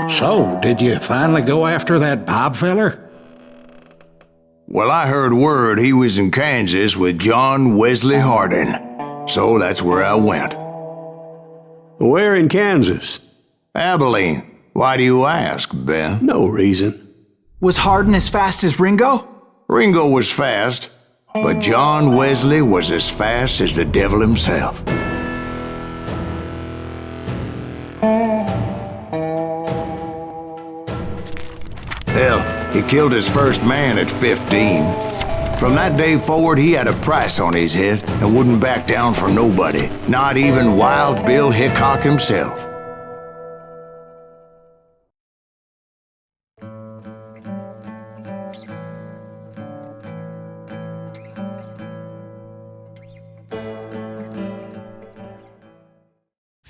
So, did you finally go after that Bob feller? Well, I heard word he was in Kansas with John Wesley Hardin, so that's where I went. Where in Kansas? Abilene. Why do you ask, Ben? No reason. Was Hardin as fast as Ringo? Ringo was fast, but John Wesley was as fast as the devil himself. Hell, he killed his first man at 15. From that day forward, he had a price on his head and wouldn't back down for nobody, not even Wild Bill Hickok himself.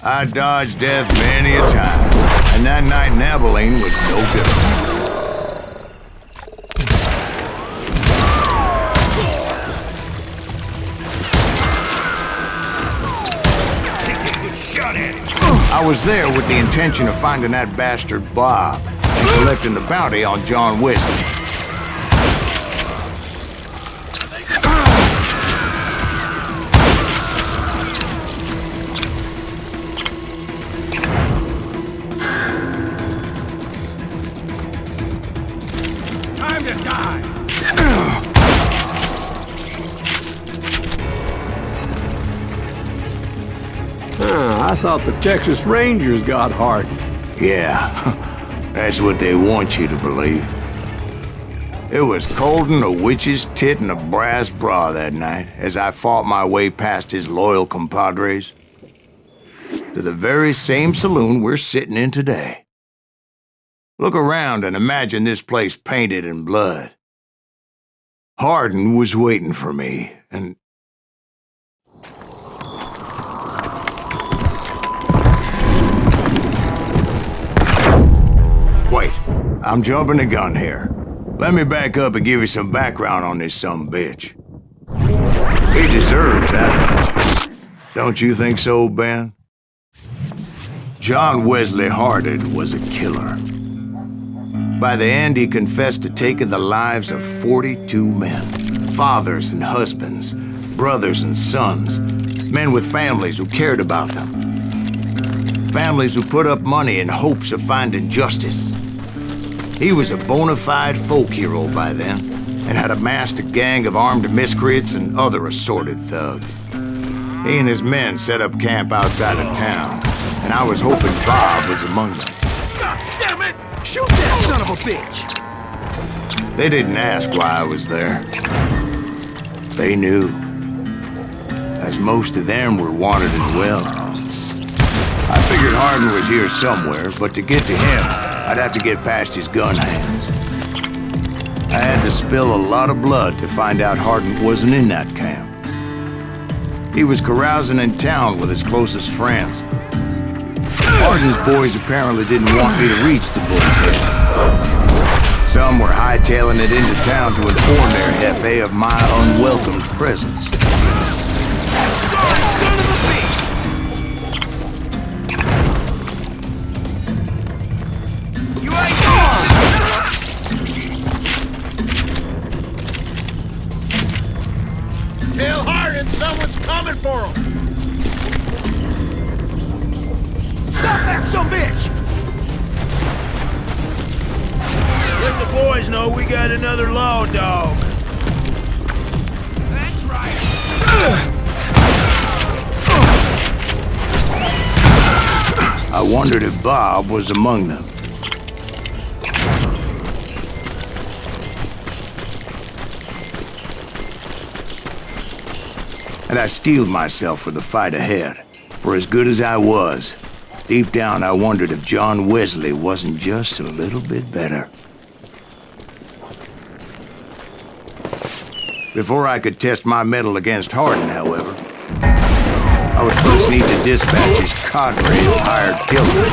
I dodged death many a time, and that night in Abilene was no different. I was there with the intention of finding that bastard Bob and collecting the bounty on John Wesley. Time to die! I thought the Texas Rangers got Hardin. Yeah, that's what they want you to believe. It was cold in a witch's tit and a brass bra that night as I fought my way past his loyal compadres to the very same saloon we're sitting in today. Look around and imagine this place painted in blood. Hardin was waiting for me, and wait, I'm jumping the gun here. Let me back up and give you some background on this sumbitch. He deserves that much. Don't you think so, Ben? John Wesley Hardin was a killer. By the end, he confessed to taking the lives of 42 men. Fathers and husbands, brothers and sons, men with families who cared about them. Families who put up money in hopes of finding justice. He was a bona fide folk hero by then, and had amassed a gang of armed miscreants and other assorted thugs. He and his men set up camp outside of town, and I was hoping Bob was among them. God damn it! Shoot that son of a bitch! They didn't ask why I was there. They knew, as most of them were wanted as well. I figured Hardin was here somewhere, but to get to him, I'd have to get past his gun hands. I had to spill a lot of blood to find out Hardin wasn't in that camp. He was carousing in town with his closest friends. Hardin's boys apparently didn't want me to reach the bull's head. Some were hightailing it into town to inform their jefe of my unwelcomed presence. Sorry, son of a bitch! You ain't gone! Tell Hardin someone's coming for him! Stop that sumbitch! Let the boys know we got another law dog. That's right! I wondered if Bob was among them. And I steeled myself for the fight ahead. For as good as I was, deep down I wondered if John Wesley wasn't just a little bit better. Before I could test my mettle against Hardin, however, I would first need to dispatch his cadre of hired killers.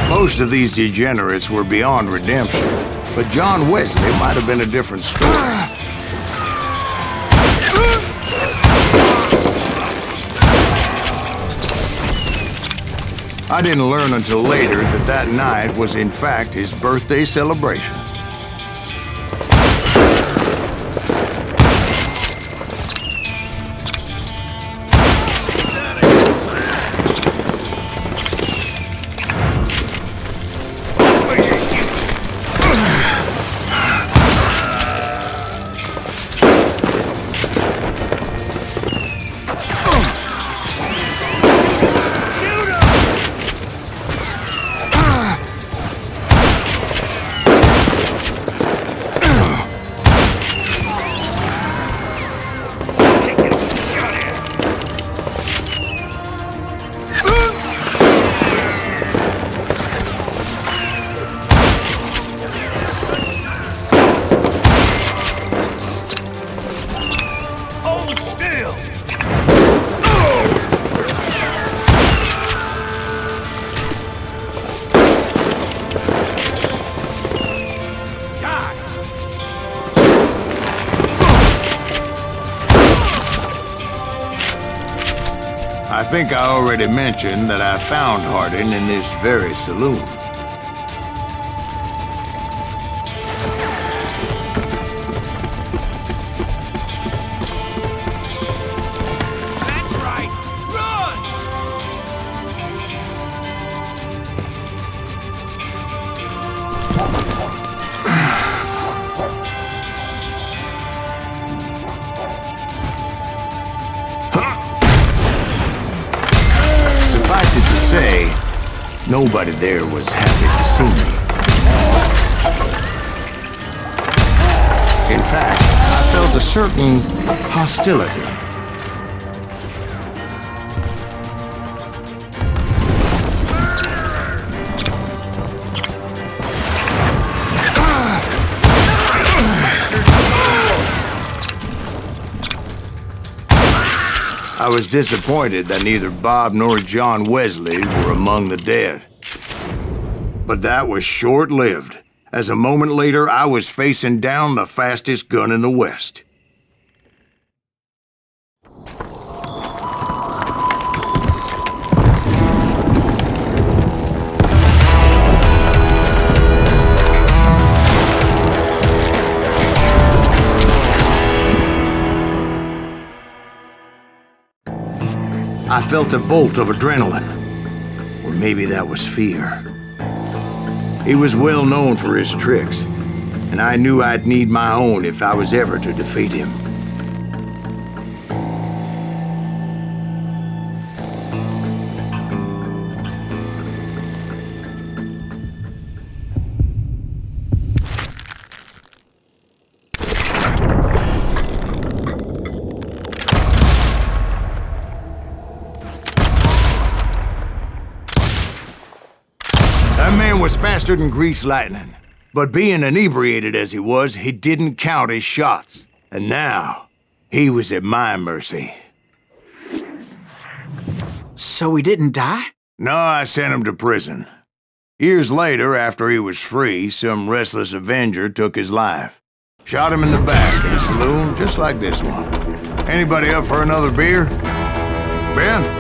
Most of these degenerates were beyond redemption, But John Wesley might have been a different story. I didn't learn until later that that night was in fact his birthday celebration. I think I already mentioned that I found Hardin in this very saloon. That's right! Run! Suffice it to say, nobody there was happy to see me. In fact, I felt a certain hostility. I was disappointed that neither Bob nor John Wesley were among the dead. But that was short-lived, as a moment later I was facing down the fastest gun in the West. I felt a bolt of adrenaline, or maybe that was fear. He was well known for his tricks, and I knew I'd need my own if I was ever to defeat him. That man was faster than greased lightning. But being inebriated as he was, he didn't count his shots. And now, he was at my mercy. So he didn't die? No, I sent him to prison. Years later, after he was free, some restless avenger took his life. Shot him in the back in a saloon just like this one. Anybody up for another beer? Ben?